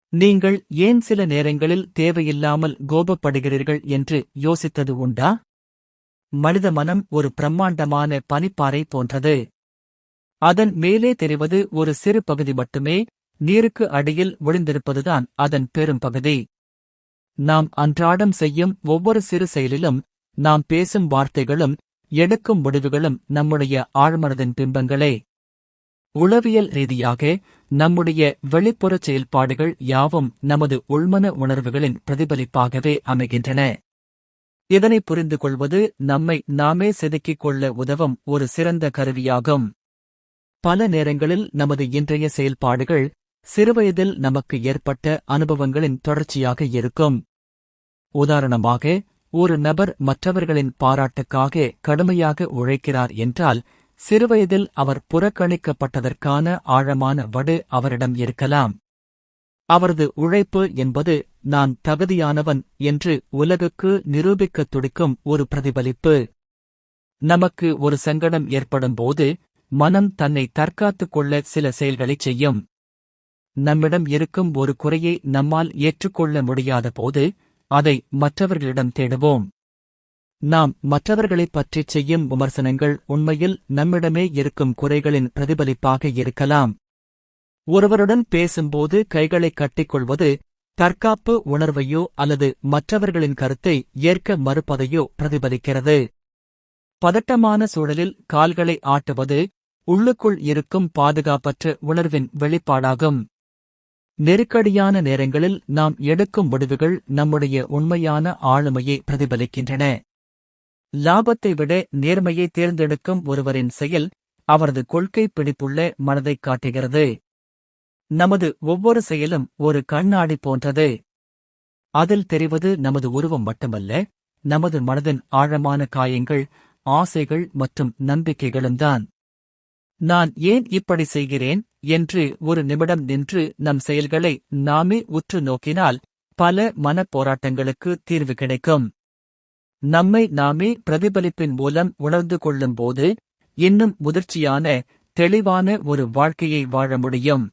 நீங்கள் ஏன் சில நேரங்களில் தேவையில்லாமல் கோபப்படுகிறீர்கள் என்று யோசித்தது உண்டா? மனித மனம் ஒரு பிரம்மாண்டமான பனிப்பாறை போன்றது. அதன் மேலே தெரிவது ஒரு சிறு பகுதி மட்டுமே, நீருக்கு அடியில் ஒளிந்திருப்பதுதான் அதன் பெரும் பகுதி. நாம் அன்றாடம் செய்யும் ஒவ்வொரு சிறு செயலிலும், நாம் பேசும் வார்த்தைகளும் எடுக்கும் முடிவுகளும் நம்முடைய ஆழ்மனதின் பிம்பங்களே. உளவியல் ரீதியாக நம்முடைய வெளிப்புறச் செயல்பாடுகள் யாவும் நமது உள்மன உணர்வுகளின் பிரதிபலிப்பாகவே அமைகின்றன. இதனை புரிந்து கொள்வது நம்மை நாமே செதுக்கிக் கொள்ள உதவும் ஒரு சிறந்த கருவியாகும். பல நேரங்களில் நமது இன்றைய செயல்பாடுகள் சிறுவயதில் நமக்கு ஏற்பட்ட அனுபவங்களின் தொடர்ச்சியாக இருக்கும். உதாரணமாக, ஒரு நபர் மற்றவர்களின் பாராட்டுக்காக கடுமையாக உழைக்கிறார் என்றால், சிறுவயதில் அவர் புறக்கணிக்கப்பட்டதற்கான ஆழமான வடு அவரிடம் இருக்கலாம். அவரது உழைப்பு என்பது நான் தகுதியானவன் என்று உலகுக்கு நிரூபிக்கத் துடிக்கும் ஒரு பிரதிபலிப்பு. நமக்கு ஒரு சங்கடம் ஏற்படும்போது மனம் தன்னை தற்காத்துக் கொள்ள சில செயல்களைச் செய்யும். நம்மிடம் இருக்கும் ஒரு குறையை நம்மால் ஏற்றுக்கொள்ள முடியாத போது அதை மற்றவர்களிடம் தேடுவோம். நாம் மற்றவர்களைப் பற்றிச் செய்யும் விமர்சனங்கள் உண்மையில் நம்மிடமே இருக்கும் குறைகளின் பிரதிபலிப்பாக இருக்கலாம். ஒருவருடன் பேசும்போது கைகளைக் கட்டிக்கொள்வது தற்காப்பு உணர்வையோ அல்லது மற்றவர்களின் கருத்தை ஏற்க மறுப்பதையோ பிரதிபலிக்கிறது. பதட்டமான சூழலில் கால்களை ஆட்டுவது உள்ளுக்குள் இருக்கும் பாதுகாப்பற்ற உணர்வின் வெளிப்பாடாகும். நெருக்கடியான நேரங்களில் நாம் எடுக்கும் முடிவுகள் நம்முடைய உண்மையான ஆளுமையை பிரதிபலிக்கின்றன. லாபத்தை விட நேர்மையை தேர்ந்தெடுக்கும் ஒருவரின் செயல் அவரது கொள்கை பிடிப்புள்ள மனதைக் காட்டுகிறது. நமது ஒவ்வொரு செயலும் ஒரு கண்ணாடி போன்றது. அதில் தெரிவது நமது உருவம் மட்டுமல்ல, நமது மனதின் ஆழமான காயங்கள், ஆசைகள் மற்றும் நம்பிக்கைகளும்தான். நான் ஏன் இப்படி செய்கிறேன் என்று ஒரு நிமிடம் நின்று நம் செயல்களை நாமே உற்று நோக்கினால் பல மனப்போராட்டங்களுக்கு தீர்வு கிடைக்கும். நம்மை நாமே பிரதிபலிப்பின் மூலம் உணர்ந்து கொள்ளும்போது இன்னும் முதிர்ச்சியான, தெளிவான ஒரு வாழ்க்கையை வாழ முடியும்.